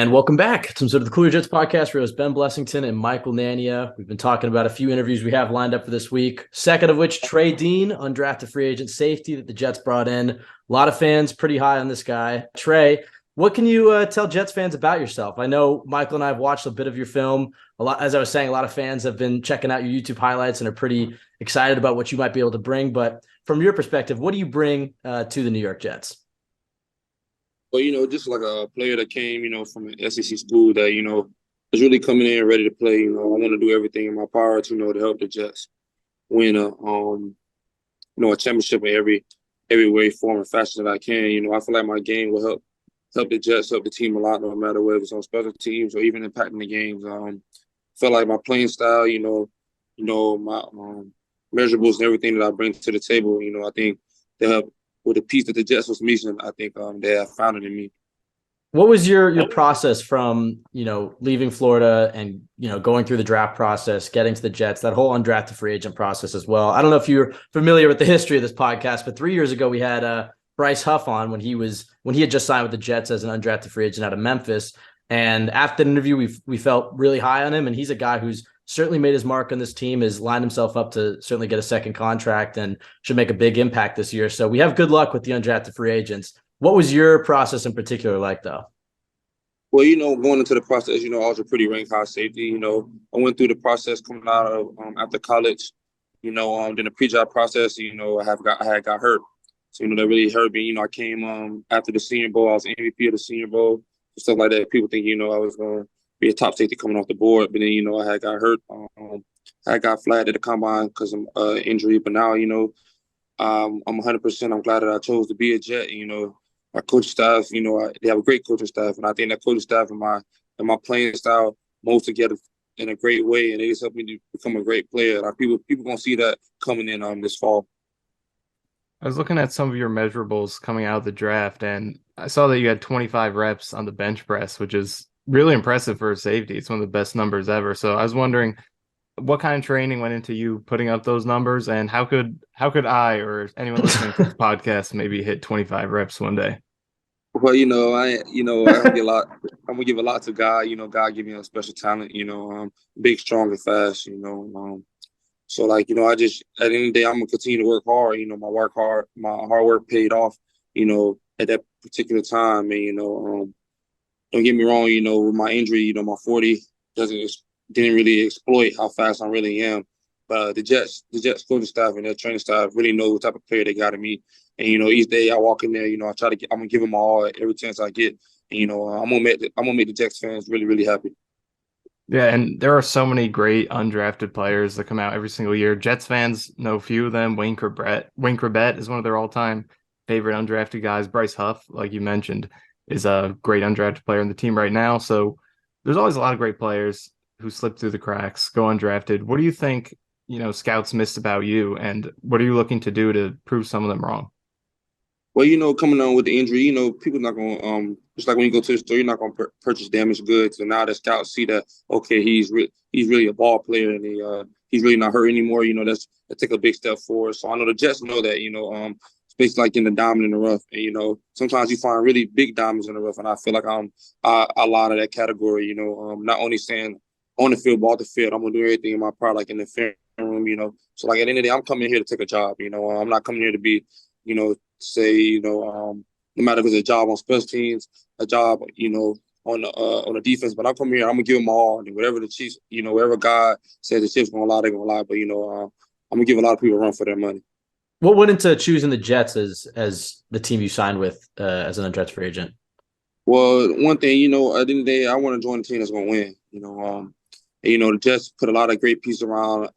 And welcome back to the Cooler Jets podcast. We're hosts Ben Blessington and Michael Nania. We've been talking about a few interviews we have lined up for this week. Second of which, Trey Dean, undrafted free agent safety that the Jets brought in. A lot of fans pretty high on this guy. Trey, what can you tell Jets fans about yourself? I know Michael and I have watched a bit of your film. A lot, as I was saying, a lot of fans have been checking out your YouTube highlights and are pretty excited about what you might be able to bring. But from your perspective, what do you bring to the New York Jets? Well, just like a player that came, from an SEC school that, is really coming in ready to play. I want to do everything in my power to, to help the Jets win a championship in every way, form, and fashion that I can. I feel like my game will help the Jets, help the team a lot, no matter whether it's on special teams or even impacting the games. I feel like my playing style, my measurables and everything that I bring to the table, I think they help with the piece that the Jets was missing. I think they have found it in me. What was your process from, leaving Florida and, going through the draft process, getting to the Jets, that whole undrafted free agent process as well? I don't know if you're familiar with the history of this podcast, but 3 years ago we had Bryce Huff on when he had just signed with the Jets as an undrafted free agent out of Memphis. And after the interview, we felt really high on him. And he's a guy who's certainly made his mark on this team, has lined himself up to certainly get a second contract and should make a big impact this year. So we have good luck with the undrafted free agents. What was your process in particular like, though? Well, going into the process, I was a pretty ranked high safety. I went through the process coming out of after college. Then the pre-job process. I had got hurt, so that really hurt me. I came after the Senior Bowl. I was MVP of the Senior Bowl, stuff like that. People think I was going to be a top safety coming off the board, but then I had got hurt. I got flagged at the combine because of injury, but now I'm 100%. I'm glad that I chose to be a Jet. My coaching staff, they have a great coaching staff, and I think that coaching staff and my playing style mold together in a great way, and it just helped me to become a great player. Like people gonna see that coming in this fall. I was looking at some of your measurables coming out of the draft, and I saw that you had 25 reps on the bench press, which is really impressive for a safety. It's one of the best numbers ever. So I was wondering what kind of training went into you putting up those numbers, and how could I or anyone listening to this podcast maybe hit 25 reps one day? Well, I give a lot. I'm gonna give a lot to God. God gave me a special talent. Big, strong, and fast. So I just at the end of the day, I'm gonna continue to work hard. My hard work paid off. At that particular time, and don't get me wrong. With my injury, my 40 didn't really exploit how fast I really am. But the Jets coaching staff and their training staff really know what type of player they got in me. And each day I walk in there, I'm gonna give them all every chance I get. And I'm gonna make the Jets fans really, really happy. Yeah, and there are so many great undrafted players that come out every single year. Jets fans know a few of them. Wayne Chrebet is one of their all-time favorite undrafted guys. Bryce Huff, like you mentioned, is a great undrafted player in the team right now. So there's always a lot of great players who slip through the cracks, go undrafted. What do you think, scouts missed about you, and what are you looking to do to prove some of them wrong? Well, coming on with the injury, people not gonna just like when you go to the store, you're not gonna purchase damaged goods. So now the scouts see that he's really a ball player and he's really not hurt anymore. That take a big step forward. So I know the Jets know that. Especially like in the diamond in the rough, and sometimes you find really big diamonds in the rough, and I feel like I'm a lot of that category. Not only saying on the field, but off the field, I'm gonna do everything in my part, like in the film room. So like at the end of the day, I'm coming here to take a job. I'm not coming here to be, say, no matter if it's a job on special teams, a job, on the defense. But I'm coming here, I'm gonna give them all. And whatever the Chiefs, whatever God says the Chiefs gonna lie, they're gonna lie. But I'm gonna give a lot of people a run for their money. What went into choosing the Jets as the team you signed with as an undrafted free agent? Well, one thing, at the end of the day, I want to join a team that's gonna win. The Jets put a lot of great pieces around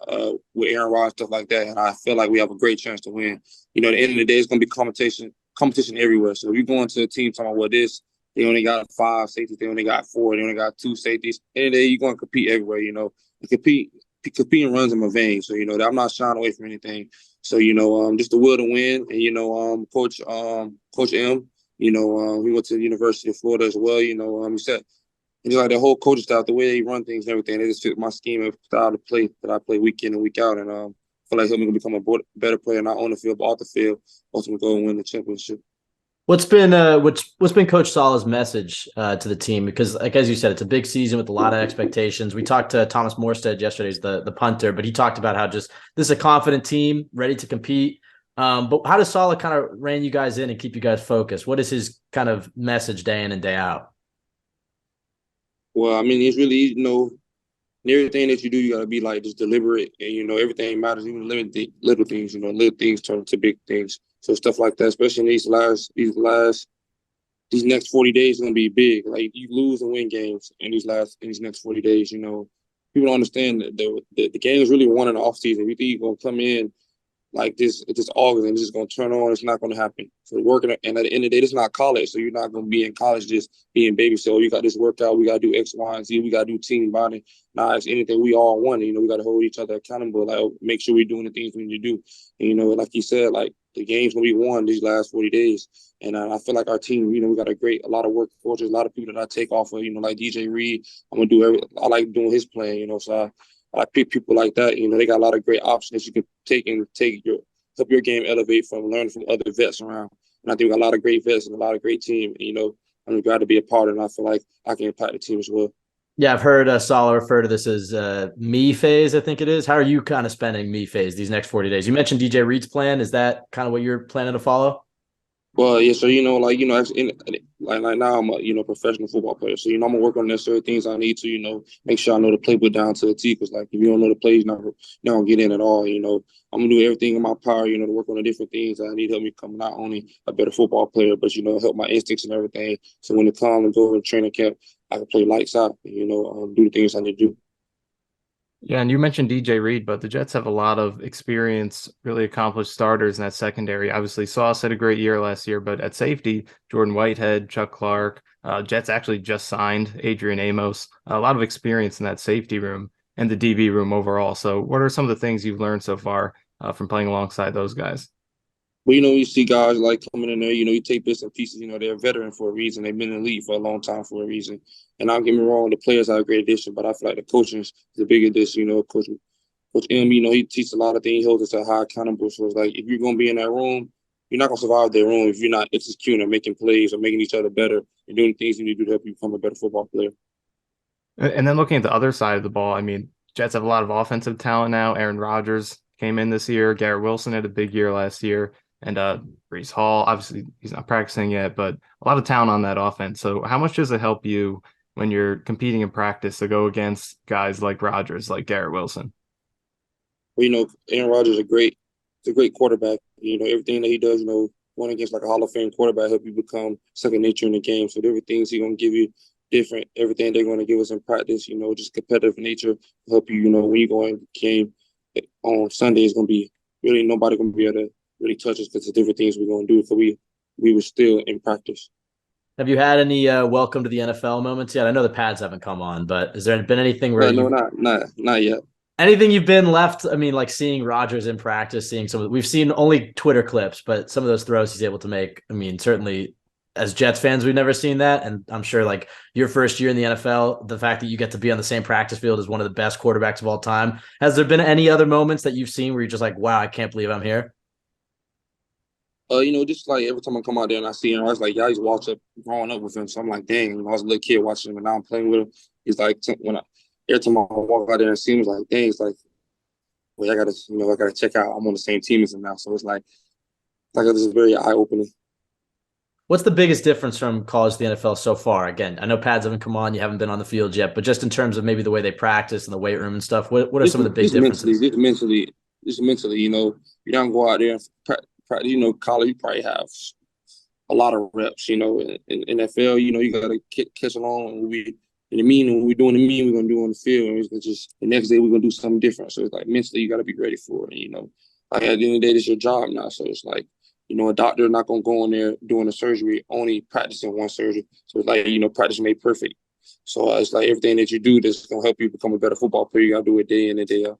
with Aaron Rodgers, stuff like that, and I feel like we have a great chance to win. At the end of the day, it's going to be competition everywhere. So if you go into a team talking about they only got 5 safeties, they only got 4, they only got 2 safeties. At the end of the day, you're going to compete everywhere. Competing runs in my veins. So I'm not shying away from anything. So just the will to win, and Coach M. He went to the University of Florida as well. He said. And just like the whole coaching staff, the way they run things and everything, they just fit my scheme and style to play that I play week in and week out. And I feel like helping me become a better player, not on the field, but off the field, ultimately go and win the championship. What's been Coach Salah's message to the team? Because like as you said, it's a big season with a lot of expectations. We talked to Thomas Morstead yesterday, who's the punter, but he talked about how just this is a confident team ready to compete. But how does Salah kind of rein you guys in and keep you guys focused? What is his kind of message day in and day out? Well, I mean, it's really, in everything that you do, you gotta be like just deliberate, and everything matters, even little things. Little things turn into big things. So stuff like that, especially in these next 40 days, is gonna be big. Like you lose and win games in these next 40 days. People don't understand that the game is really won in the off season. We think you're gonna come in like this, it's just August and it's just gonna turn on. It's not gonna happen. So working, and at the end of the day, it's not college. So you're not gonna be in college just being baby. So you got this workout. We gotta do X, Y, and Z. We gotta do team bonding. Now, it's anything we all want. We gotta hold each other accountable. Like make sure we're doing the things we need to do. And, like you said, like the game's gonna be won these last 40 days. And I feel like our team, we got a lot of work coaches, a lot of people that I take off of. Like DJ Reed. I like doing his playing. So I pick people like that. They got a lot of great options you can help your game elevate from learning from other vets around. And I think we got a lot of great vets and a lot of great team. I'm glad to be a part of it, and I feel like I can impact the team as well. Yeah, I've heard Salah refer to this as me phase, I think it is. How are you kind of spending me phase these next 40 days? You mentioned DJ Reed's plan. Is that kind of what you're planning to follow? Well, yeah. So like now I'm a professional football player. So I'm gonna work on necessary things I need to make sure I know the playbook down to the T. Because like if you don't know the plays, you're not gonna get in at all. I'm gonna do everything in my power. To work on the different things that I need to help me become not only a better football player, but help my instincts and everything. So when it comes and go in training camp, I can play lights out. Do the things I need to do. Yeah, and you mentioned DJ Reed, but the Jets have a lot of experience, really accomplished starters in that secondary. Obviously, Sauce had a great year last year, but at safety, Jordan Whitehead, Chuck Clark, Jets actually just signed Adrian Amos. A lot of experience in that safety room and the DB room overall. So, what are some of the things you've learned so far from playing alongside those guys? But you see guys like coming in there, you take bits and pieces, they're a veteran for a reason. They've been in the league for a long time for a reason. And don't get me wrong, the players are a great addition, but I feel like the coaching is a big addition. Coach M, he teaches a lot of things, he holds us at high accountable. So it's like if you're gonna be in that room, you're not gonna survive that room if you're not executing or making plays or making each other better and doing things you need to do to help you become a better football player. And then looking at the other side of the ball, I mean, Jets have a lot of offensive talent now. Aaron Rodgers came in this year. Garrett Wilson had a big year last year. And Breece Hall, obviously he's not practicing yet, but a lot of talent on that offense. So how much does it help you when you're competing in practice to go against guys like Rodgers, like Garrett Wilson? Well, Aaron Rodgers is a great quarterback. Everything that he does, going against like a Hall of Fame quarterback help you become second nature in the game. So everything's he's gonna give you different. Everything they're gonna give us in practice, just competitive nature help you. When you go in the game on Sunday, it's gonna be really nobody gonna be able to really touch us because the different things we're gonna do. So we were still in practice. Have you had any welcome to the NFL moments yet? I know the pads haven't come on, but has there been anything where no, not yet. Anything you've been left? I mean, like seeing Rodgers in practice, seeing we've seen only Twitter clips, but some of those throws he's able to make. I mean, certainly as Jets fans, we've never seen that. And I'm sure like your first year in the NFL, the fact that you get to be on the same practice field as one of the best quarterbacks of all time. Has there been any other moments that you've seen where you're just like, wow, I can't believe I'm here? Just like every time I come out there and I see him, I was like, yeah, he's watched up growing up with him. So I'm like, dang, I was a little kid watching him and now I'm playing with him. He's like, every time I walk out there and see him, it's like, dang, it's like, well, I gotta check out. I'm on the same team as him now. So it's like this is very eye opening. What's the biggest difference from college to the NFL so far? Again, I know pads haven't come on, you haven't been on the field yet, but just in terms of maybe the way they practice and the weight room and stuff, what are some of the big differences? Just mentally, you don't go out there and college, you probably have a lot of reps, in NFL, you got to catch along. When we're doing the mean, we're going to do on the field. And it's just the next day, we're going to do something different. So it's like mentally, you got to be ready for it. Like at the end of the day, it's your job now. So it's like, a doctor not going to go in there doing a surgery, only practicing one surgery. So it's like, practice made perfect. So it's like everything that you do that's going to help you become a better football player, you got to do it day in and day out.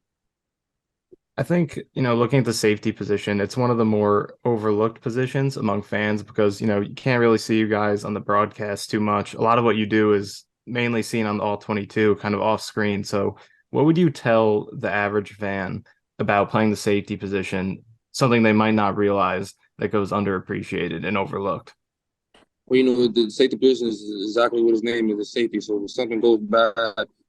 I think, looking at the safety position, it's one of the more overlooked positions among fans because, you can't really see you guys on the broadcast too much. A lot of what you do is mainly seen on the All 22, kind of off screen. So what would you tell the average fan about playing the safety position, something they might not realize that goes underappreciated and overlooked? Well, the safety position is exactly what his name is, a safety. So if something goes bad,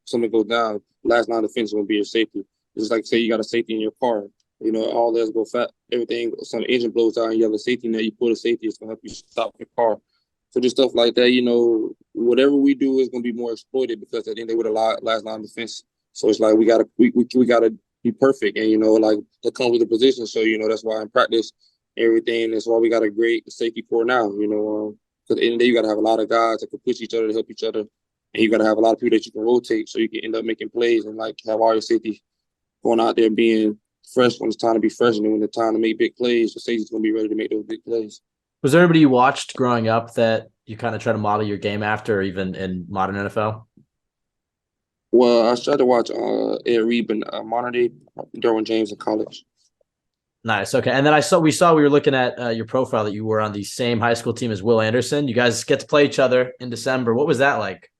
something goes down, last line of defense is going to be your safety. It's like say you got a safety in your car. All that's go fat. Everything, some engine blows out, and you have a safety net. You pull a safety, it's going to help you stop your car. So just stuff like that. Whatever we do is going to be more exploited because at the end they would a last line of defense. So it's like we gotta be perfect, and like that comes with the position. So that's why in practice everything. That's why we got a great safety core now. Because at the end of the day, you got to have a lot of guys that can push each other to help each other. And you got to have a lot of people that you can rotate so you can end up making plays and like have all your safety going out there being fresh when it's time to be fresh. And then when it's time to make big plays, the safety's going to be ready to make those big plays. Was there anybody you watched growing up that you kind of try to model your game after, or even in modern NFL? Well, I started to watch Ed Reed and modern day Derwin James in college. Nice. Okay. And then we were looking at your profile that you were on the same high school team as Will Anderson. You guys get to play each other in December. What was that like?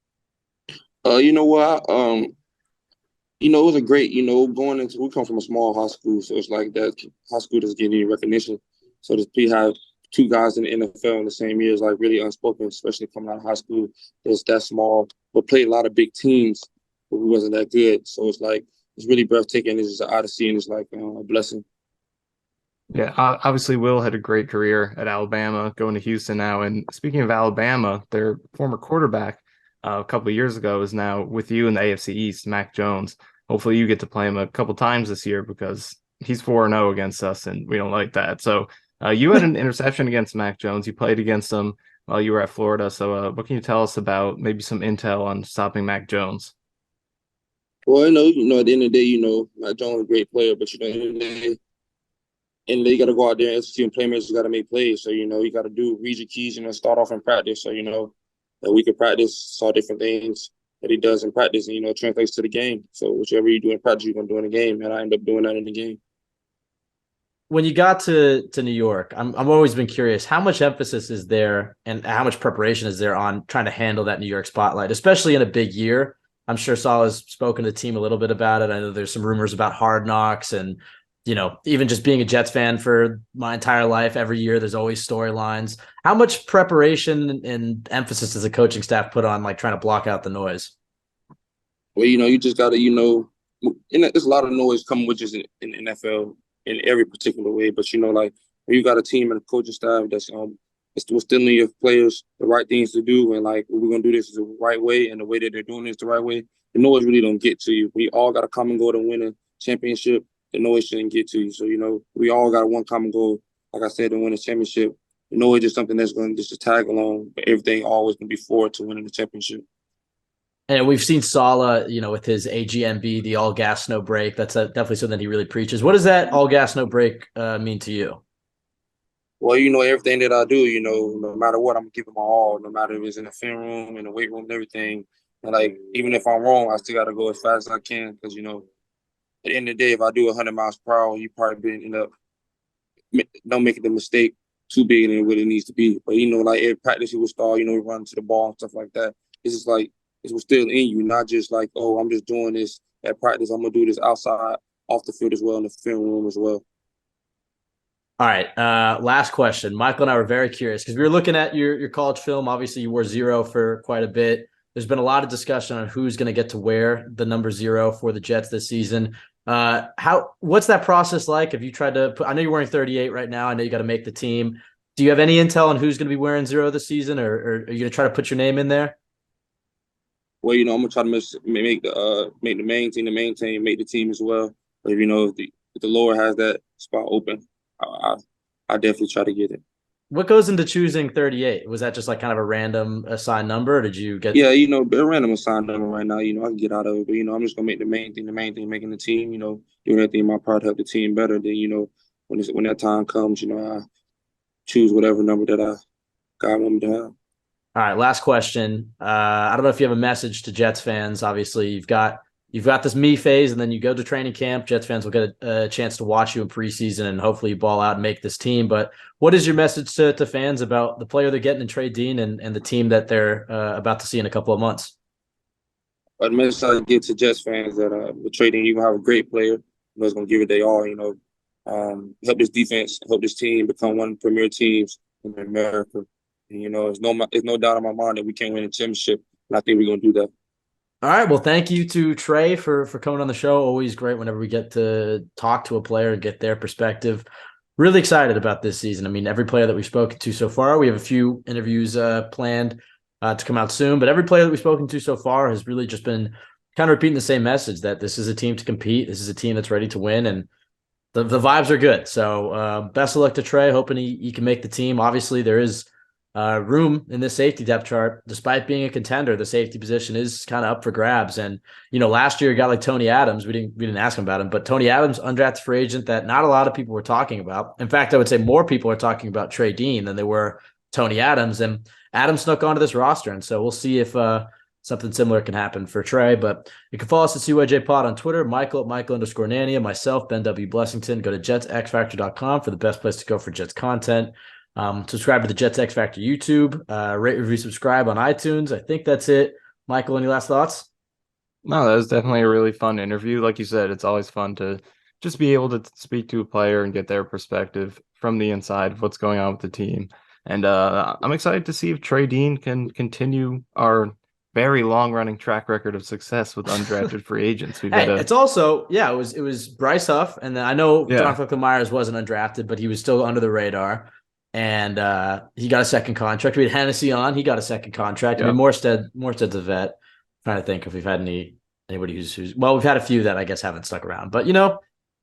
You know what? It was a great, we come from a small high school, so it's like that high school doesn't get any recognition. So to have two guys in the NFL in the same year is like really unspoken, especially coming out of high school. It's that small, but played a lot of big teams, but we wasn't that good. So it's like, it's really breathtaking. It's just an odyssey, and it's like a blessing. Yeah, obviously Will had a great career at Alabama, going to Houston now. And speaking of Alabama, their former quarterback a couple of years ago is now with you in the AFC East, Mac Jones. Hopefully you get to play him a couple times this year because he's 4-0 against us, and we don't like that. So you had an interception against Mac Jones. You played against him while you were at Florida. So what can you tell us about maybe some intel on stopping Mac Jones? Well, at the end of the day, Mac Jones is a great player, but at the end of the day, and they got to go out there and execute, and playmakers got to make plays. So, you got to read your keys, start off in practice. So, that we can practice, saw different things that he does in practice, and, it translates to the game. So, whichever you do in practice, you're going to do in the game. And I end up doing that in the game. When you got to New York, I've always been curious, how much emphasis is there and how much preparation is there on trying to handle that New York spotlight, especially in a big year? I'm sure Saul has spoken to the team a little bit about it. I know there's some rumors about Hard Knocks and even just being a Jets fan for my entire life, every year there's always storylines. How much preparation and emphasis does the coaching staff put on like trying to block out the noise? Well, you just got to, and there's a lot of noise coming with just in the NFL in every particular way. But, like when you got a team and a coaching staff that's instilling your players the right things to do, and like we're going to do this the right way, and the way that they're doing this the right way, the noise really don't get to you. We all got to come and go to win a championship. The noise shouldn't get to you. So, we all got one common goal, like I said, to win a championship. The noise is something that's going to just tag along, but everything always going to be forward to winning the championship. And we've seen Saleh, with his AGMB, the all gas, no break. That's definitely something he really preaches. What does that all gas, no break mean to you? Well, everything that I do, no matter what, I'm going to give it my all, no matter if it's in the film room, in the weight room, and everything. And like, even if I'm wrong, I still got to go as fast as I can because, at the end of the day, if I do 100 miles per hour, you probably end up don't making the mistake too big than what it needs to be. But like every practice you would start, we run to the ball and stuff like that. It's just like it was still in you, not just like, oh, I'm just doing this at practice. I'm gonna do this outside, off the field as well, in the film room as well. All right. Last question. Michael and I were very curious because we were looking at your college film. Obviously, you wore 0 for quite a bit. There's been a lot of discussion on who's going to get to wear the number 0 for the Jets this season. What's that process like? Have you tried to I know you're wearing 38 right now. I know you got to make the team. Do you have any intel on who's going to be wearing 0 this season, or are you going to try to put your name in there? Well, I'm gonna try to make the main team, make the team as well. But if the Lord has that spot open, I definitely try to get it. What goes into choosing 38? Was that just like kind of a random assigned number, or did you get? Yeah, a random assigned number right now. I can get out of it, but I'm just gonna make the main thing, making the team. Doing everything in my part to help the team better. Then when that time comes, I choose whatever number that God want me to have. All right, last question. I don't know if you have a message to Jets fans. Obviously, you've got this me phase, and then you go to training camp. Jets fans will get a chance to watch you in preseason, and hopefully you ball out and make this team. But what is your message to fans about the player they're getting in Trey Dean and the team that they're about to see in a couple of months? But the message I get to Jets fans that with Trey Dean, you have a great player. It's gonna give it their all. Help this defense, help this team become one of the premier teams in America. And, it's no doubt in my mind that we can win a championship, and I think we're gonna do that. All right. Well, thank you to Trey for coming on the show. Always great whenever we get to talk to a player and get their perspective. Really excited about this season. I mean, every player that we've spoken to so far, we have a few interviews planned to come out soon, but every player that we've spoken to so far has really just been kind of repeating the same message that this is a team to compete. This is a team that's ready to win, and the vibes are good. So best of luck to Trey, hoping he can make the team. Obviously, there is room in this safety depth chart. Despite being a contender, the safety position is kind of up for grabs. And, last year, a guy like Tony Adams, we didn't ask him about him, but Tony Adams, undrafted free agent that not a lot of people were talking about. In fact, I would say more people are talking about Trey Dean than they were Tony Adams. And Adams snuck onto this roster. And so we'll see if something similar can happen for Trey. But you can follow us at CYJ Pod on Twitter, Michael at Michael_Nania, myself, Ben W. Blessington. Go to JetsXFactor.com for the best place to go for Jets content. Subscribe to the Jets X Factor YouTube, rate, review, subscribe on iTunes. I think that's it. Michael, any last thoughts? No, that was definitely a really fun interview. Like you said, it's always fun to just be able to speak to a player and get their perspective from the inside of what's going on with the team. And I'm excited to see if Trey Dean can continue our very long-running track record of success with undrafted free agents. It's also, it was Bryce Huff, and then I know Jonathan Myers wasn't undrafted, but he was still under the radar. And he got a second contract. We had Hennessy on. He got a second contract. Yep. I mean, Morstead's a vet. I'm trying to think if we've had anybody who's we've had a few that I guess haven't stuck around. But, I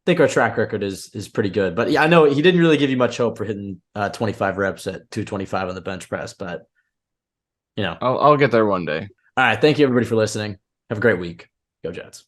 think our track record is pretty good. But, yeah, I know he didn't really give you much hope for hitting 25 reps at 225 on the bench press. But, I'll get there one day. All right. Thank you, everybody, for listening. Have a great week. Go Jets.